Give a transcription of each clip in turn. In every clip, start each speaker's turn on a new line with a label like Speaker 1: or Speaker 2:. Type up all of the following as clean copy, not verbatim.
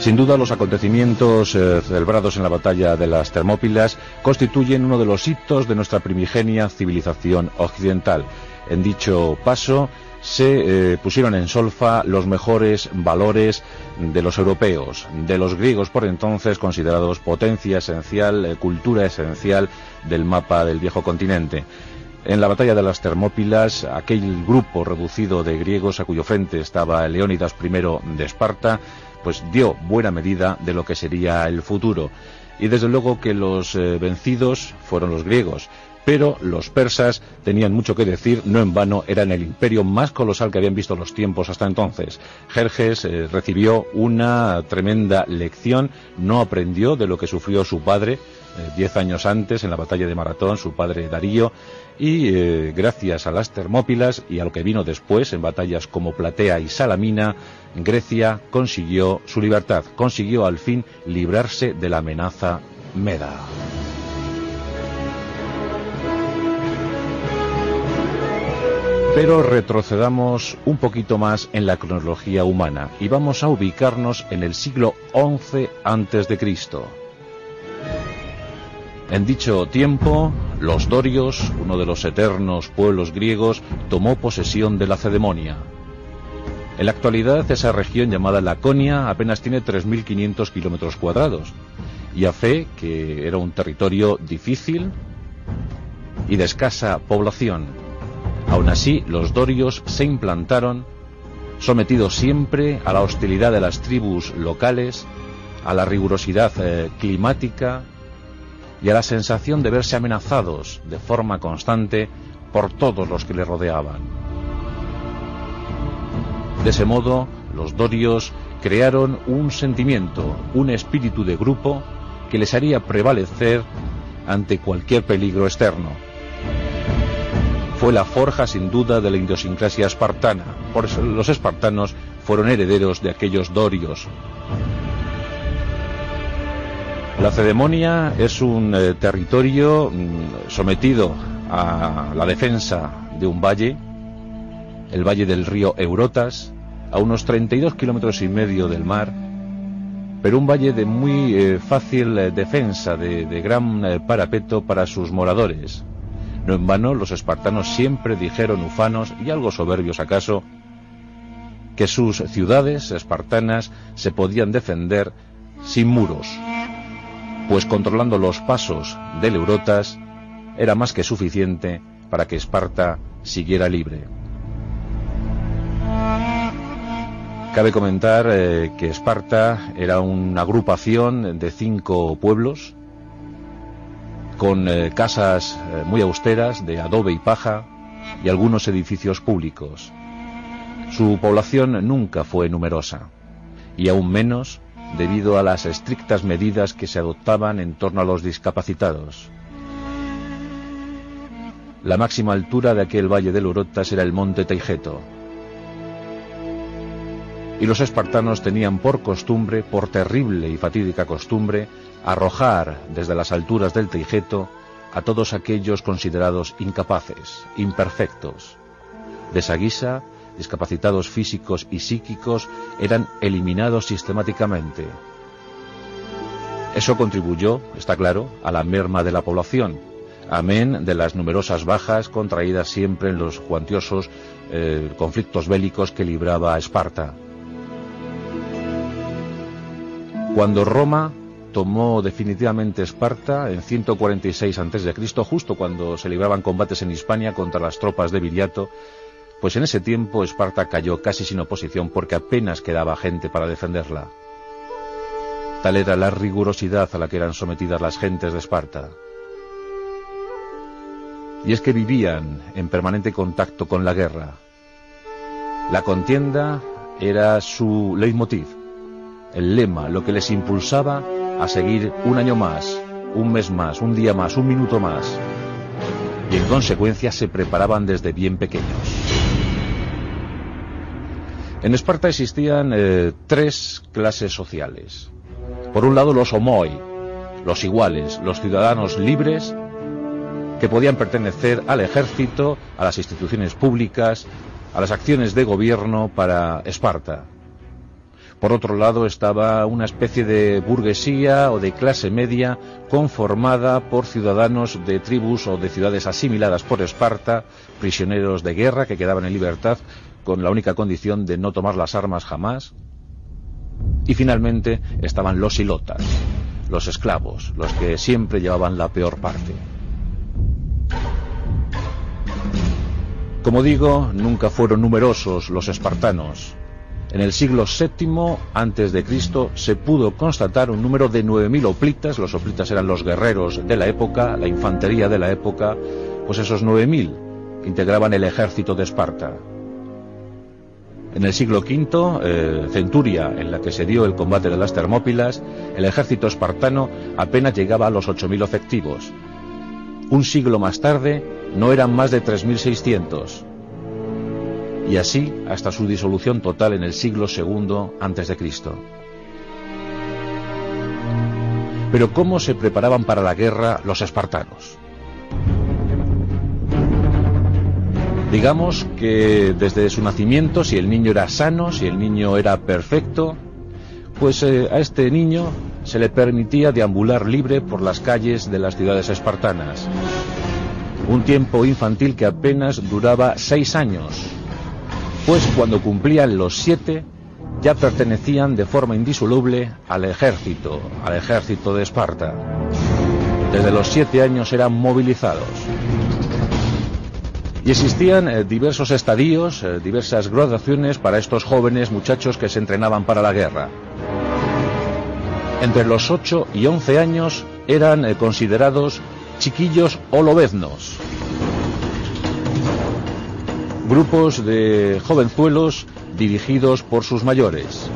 Speaker 1: Sin duda, los acontecimientos celebrados en la batalla de las Termópilas constituyen uno de los hitos de nuestra primigenia civilización occidental. En dicho paso se pusieron en solfa los mejores valores de los europeos, de los griegos por entonces considerados potencia esencial, cultura esencial del mapa del viejo continente. En la batalla de las Termópilas, aquel grupo reducido de griegos a cuyo frente estaba Leónidas I de Esparta, pues dio buena medida de lo que sería el futuro. Y desde luego que los vencidos fueron los griegos, pero los persas tenían mucho que decir, no en vano eran el imperio más colosal que habían visto los tiempos hasta entonces. Jerjes recibió una tremenda lección, no aprendió de lo que sufrió su padre 10 años antes en la batalla de Maratón, su padre Darío, y gracias a las Termópilas y a lo que vino después en batallas como Platea y Salamina, Grecia consiguió su libertad, consiguió al fin librarse de la amenaza meda. Pero retrocedamos un poquito más en la cronología humana y vamos a ubicarnos en el siglo XI a.C. En dicho tiempo, los dorios, uno de los eternos pueblos griegos, tomó posesión de Lacedemonia. En la actualidad, esa región llamada Laconia apenas tiene 3.500 kilómetros cuadrados, y a fe que era un territorio difícil y de escasa población. Aún así, los dorios se implantaron, sometidos siempre a la hostilidad de las tribus locales, a la rigurosidad climática y a la sensación de verse amenazados de forma constante por todos los que le rodeaban. De ese modo, los dorios crearon un sentimiento, un espíritu de grupo que les haría prevalecer ante cualquier peligro externo. Fue la forja sin duda de la idiosincrasia espartana. Por eso los espartanos fueron herederos de aquellos dorios. Lacedemonia es un territorio sometido a la defensa de un valle, el valle del río Eurotas, a unos 32 kilómetros y medio del mar, pero un valle de muy fácil defensa, de gran parapeto para sus moradores. No en vano, los espartanos siempre dijeron, ufanos y algo soberbios acaso, que sus ciudades espartanas se podían defender sin muros, pues controlando los pasos del Eurotas era más que suficiente para que Esparta siguiera libre. Cabe comentar que Esparta era una agrupación de 5 pueblos con casas muy austeras de adobe y paja y algunos edificios públicos. Su población nunca fue numerosa, y aún menos debido a las estrictas medidas que se adoptaban en torno a los discapacitados. La máxima altura de aquel valle del Eurotas era el monte Teigeto, y los espartanos tenían por costumbre, por terrible y fatídica costumbre, arrojar desde las alturas del Teigeto a todos aquellos considerados incapaces, imperfectos. De esa guisa, discapacitados físicos y psíquicos eran eliminados sistemáticamente. Eso contribuyó, está claro, a la merma de la población, amén de las numerosas bajas contraídas siempre en los cuantiosos conflictos bélicos que libraba Esparta. Cuando Roma tomó definitivamente Esparta en 146 a.C., justo cuando se libraban combates en Hispania contra las tropas de Viriato, pues en ese tiempo Esparta cayó casi sin oposición porque apenas quedaba gente para defenderla. Tal era la rigurosidad a la que eran sometidas las gentes de Esparta. Y es que vivían en permanente contacto con la guerra. La contienda era su leitmotiv, el lema, lo que les impulsaba a seguir un año más, un mes más, un día más, un minuto más. Y en consecuencia se preparaban desde bien pequeños. En Esparta existían 3 clases sociales. Por un lado los homoi, los iguales, los ciudadanos libres que podían pertenecer al ejército, a las instituciones públicas, a las acciones de gobierno para Esparta. Por otro lado estaba una especie de burguesía o de clase media conformada por ciudadanos de tribus o de ciudades asimiladas por Esparta, prisioneros de guerra que quedaban en libertad con la única condición de no tomar las armas jamás. Y finalmente estaban los ilotas, los esclavos, los que siempre llevaban la peor parte. Como digo, nunca fueron numerosos los espartanos. En el siglo VII a.C. se pudo constatar un número de 9.000 hoplitas. Los hoplitas eran los guerreros de la época, la infantería de la época, pues esos 9.000 integraban el ejército de Esparta. En el siglo V, centuria en la que se dio el combate de las Termópilas, el ejército espartano apenas llegaba a los 8.000 efectivos. Un siglo más tarde no eran más de 3.600. Y así hasta su disolución total en el siglo II a.C. Pero ¿cómo se preparaban para la guerra los espartanos? Digamos que desde su nacimiento, si el niño era sano, si el niño era perfecto, pues a este niño se le permitía deambular libre por las calles de las ciudades espartanas. Un tiempo infantil que apenas duraba 6 años. Pues cuando cumplían los 7, ya pertenecían de forma indisoluble al ejército de Esparta. Desde los 7 años eran movilizados. Y existían diversos estadios, diversas graduaciones para estos jóvenes muchachos que se entrenaban para la guerra. Entre los 8 y 11 años eran considerados chiquillos o lobeznos. Grupos de jovenzuelos dirigidos por sus mayores.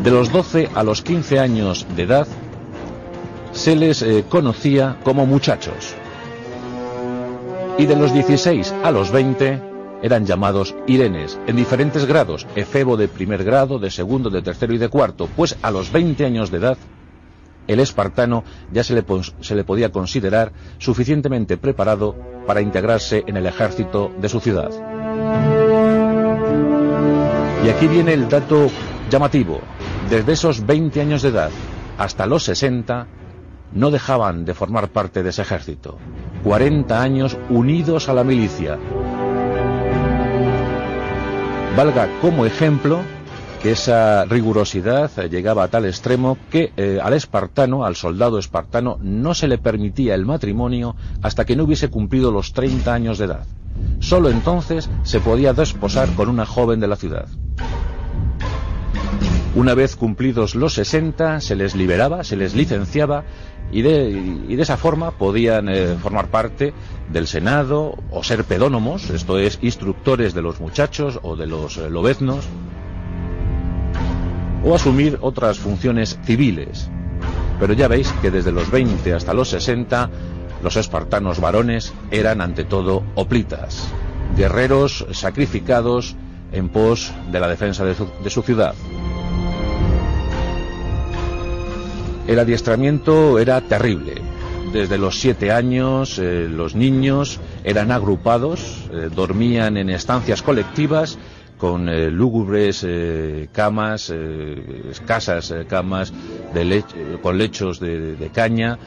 Speaker 1: De los 12 a los 15 años de edad se les conocía como muchachos. Y de los 16 a los 20 eran llamados irenes, en diferentes grados, efebo de primer grado, de segundo, de tercero y de cuarto, pues a los 20 años de edad el espartano ya se le podía considerar suficientemente preparado para integrarse en el ejército de su ciudad. Y aquí viene el dato llamativo. Desde esos 20 años de edad hasta los 60 no dejaban de formar parte de ese ejército. 40 años unidos a la milicia. Valga como ejemplo que esa rigurosidad llegaba a tal extremo que al espartano, al soldado espartano, no se le permitía el matrimonio hasta que no hubiese cumplido los 30 años de edad. Solo entonces se podía desposar con una joven de la ciudad. Una vez cumplidos los 60 se les liberaba, se les licenciaba y de esa forma podían formar parte del Senado o ser pedónomos, esto es, instructores de los muchachos o de los lobeznos, o asumir otras funciones civiles. Pero ya veis que desde los 20 hasta los 60 los espartanos varones eran ante todo hoplitas, guerreros sacrificados en pos de la defensa de su ciudad. El adiestramiento era terrible. Desde los 7 años los niños eran agrupados, dormían en estancias colectivas con lúgubres camas, escasas camas con lechos de caña,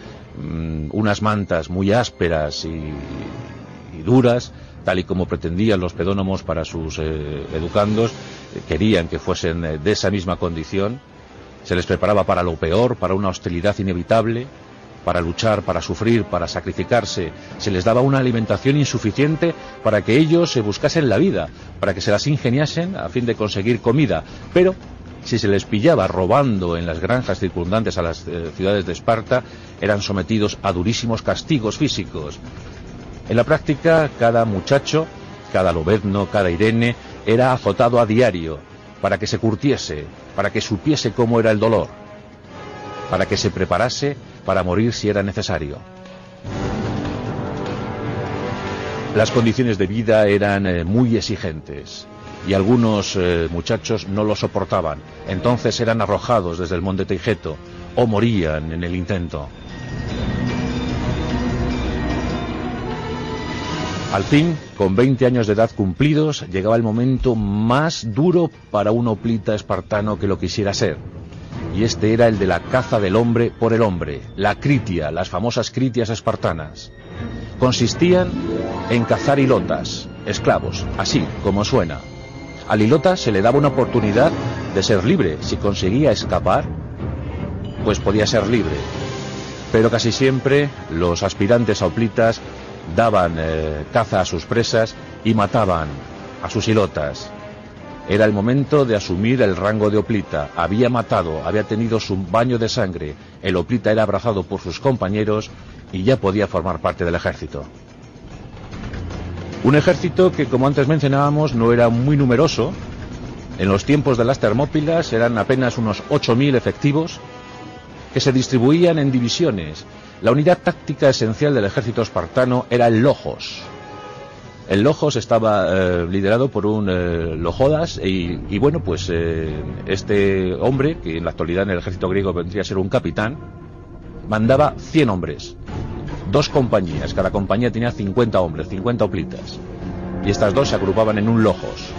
Speaker 1: unas mantas muy ásperas y duras, tal y como pretendían los pedónomos para sus educandos. Querían que fuesen de esa misma condición. Se les preparaba para lo peor, para una hostilidad inevitable, para luchar, para sufrir, para sacrificarse. Se les daba una alimentación insuficiente para que ellos se buscasen la vida, para que se las ingeniasen a fin de conseguir comida. Pero si se les pillaba robando en las granjas circundantes a las ciudades de Esparta, eran sometidos a durísimos castigos físicos. En la práctica, cada muchacho, cada lobezno, cada irene, era azotado a diario para que se curtiese, para que supiese cómo era el dolor, para que se preparase para morir si era necesario. Las condiciones de vida eran muy exigentes y algunos muchachos no lo soportaban. Entonces eran arrojados desde el monte Teigeto o morían en el intento. Al fin, con 20 años de edad cumplidos, llegaba el momento más duro para un hoplita espartano que lo quisiera ser. Y este era el de la caza del hombre por el hombre, la critia, las famosas critias espartanas. Consistían en cazar hilotas, esclavos, así como suena. Al hilota se le daba una oportunidad de ser libre. Si conseguía escapar, pues podía ser libre. Pero casi siempre los aspirantes a hoplitas daban caza a sus presas y mataban a sus hilotas. Era el momento de asumir el rango de hoplita. Había matado, había tenido su baño de sangre. El hoplita era abrazado por sus compañeros y ya podía formar parte del ejército. Un ejército que, como antes mencionábamos, no era muy numeroso. En los tiempos de las Termópilas eran apenas unos 8.000 efectivos que se distribuían en divisiones. La unidad táctica esencial del ejército espartano era el logos. El logos estaba liderado por un logodas y bueno, pues este hombre, que en la actualidad en el ejército griego vendría a ser un capitán, mandaba 100 hombres, 2 compañías, cada compañía tenía 50 hombres, 50 hoplitas, y estas 2 se agrupaban en un logos.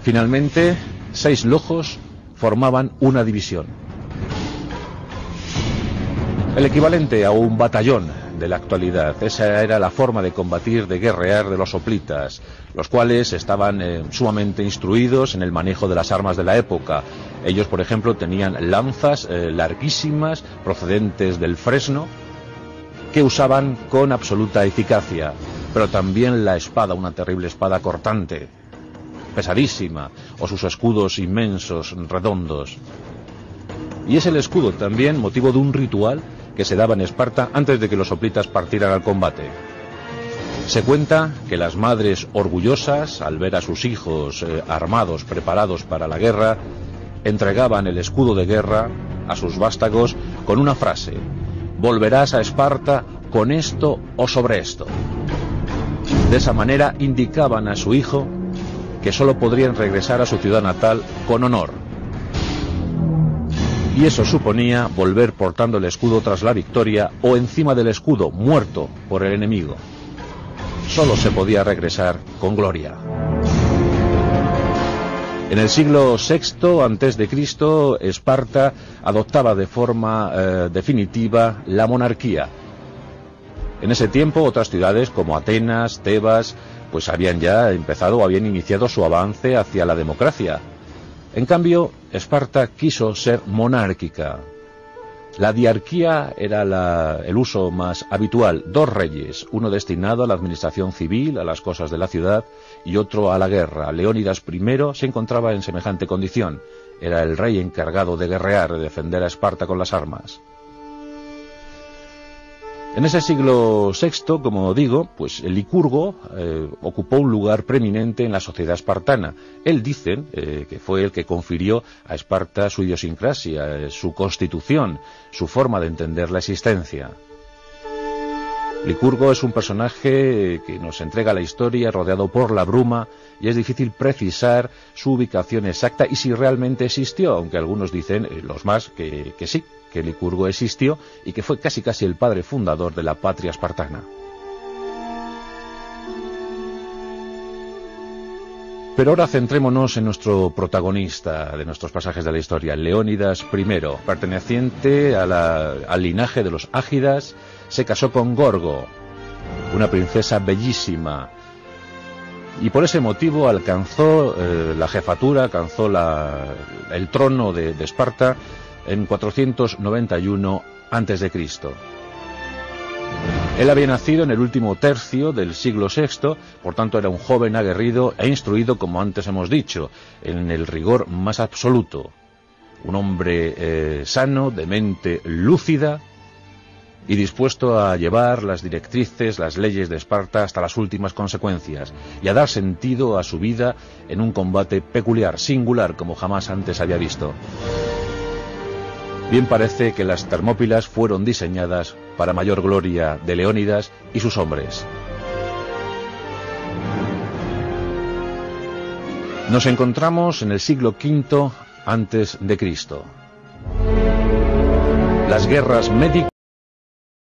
Speaker 1: Finalmente, 6 logos formaban una división, el equivalente a un batallón de la actualidad. Esa era la forma de combatir, de guerrear de los hoplitas, los cuales estaban sumamente instruidos en el manejo de las armas de la época. Ellos, por ejemplo, tenían lanzas larguísimas procedentes del fresno que usaban con absoluta eficacia, pero también la espada, una terrible espada cortante, pesadísima, o sus escudos inmensos, redondos. Y es el escudo también motivo de un ritual que se daba en Esparta antes de que los hoplitas partieran al combate. Se cuenta que las madres orgullosas, al ver a sus hijos armados, preparados para la guerra, entregaban el escudo de guerra a sus vástagos con una frase: volverás a Esparta con esto o sobre esto. De esa manera indicaban a su hijo que solo podrían regresar a su ciudad natal con honor. Y eso suponía volver portando el escudo tras la victoria o encima del escudo, muerto por el enemigo. Solo se podía regresar con gloria. En el siglo VI a.C., Esparta adoptaba de forma definitiva la monarquía. En ese tiempo otras ciudades como Atenas, Tebas, pues habían ya empezado o habían iniciado su avance hacia la democracia. En cambio, Esparta quiso ser monárquica. La diarquía era el uso más habitual: 2 reyes, uno destinado a la administración civil, a las cosas de la ciudad, y otro a la guerra. Leónidas I se encontraba en semejante condición. Era el rey encargado de guerrear, de defender a Esparta con las armas. En ese siglo VI, como digo, pues el Licurgo ocupó un lugar preeminente en la sociedad espartana. Él dicen que fue el que confirió a Esparta su idiosincrasia, su constitución, su forma de entender la existencia. Licurgo es un personaje que nos entrega la historia rodeado por la bruma y es difícil precisar su ubicación exacta y si realmente existió, aunque algunos dicen, los más, que sí, que Licurgo existió y que fue casi el padre fundador de la patria espartana. Pero ahora centrémonos en nuestro protagonista de nuestros pasajes de la historia, Leónidas I, perteneciente al linaje de los Ágidas. Se casó con Gorgo, una princesa bellísima, y por ese motivo alcanzó la jefatura, alcanzó el trono de Esparta en 491 a.C. Él había nacido en el último tercio del siglo VI, por tanto era un joven aguerrido e instruido, como antes hemos dicho, en el rigor más absoluto. Un hombre sano, de mente lúcida y dispuesto a llevar las directrices, las leyes de Esparta hasta las últimas consecuencias y a dar sentido a su vida en un combate peculiar, singular, como jamás antes había visto. Bien parece que las Termópilas fueron diseñadas para mayor gloria de Leónidas y sus hombres. Nos encontramos en el siglo V a.C. Las guerras médicas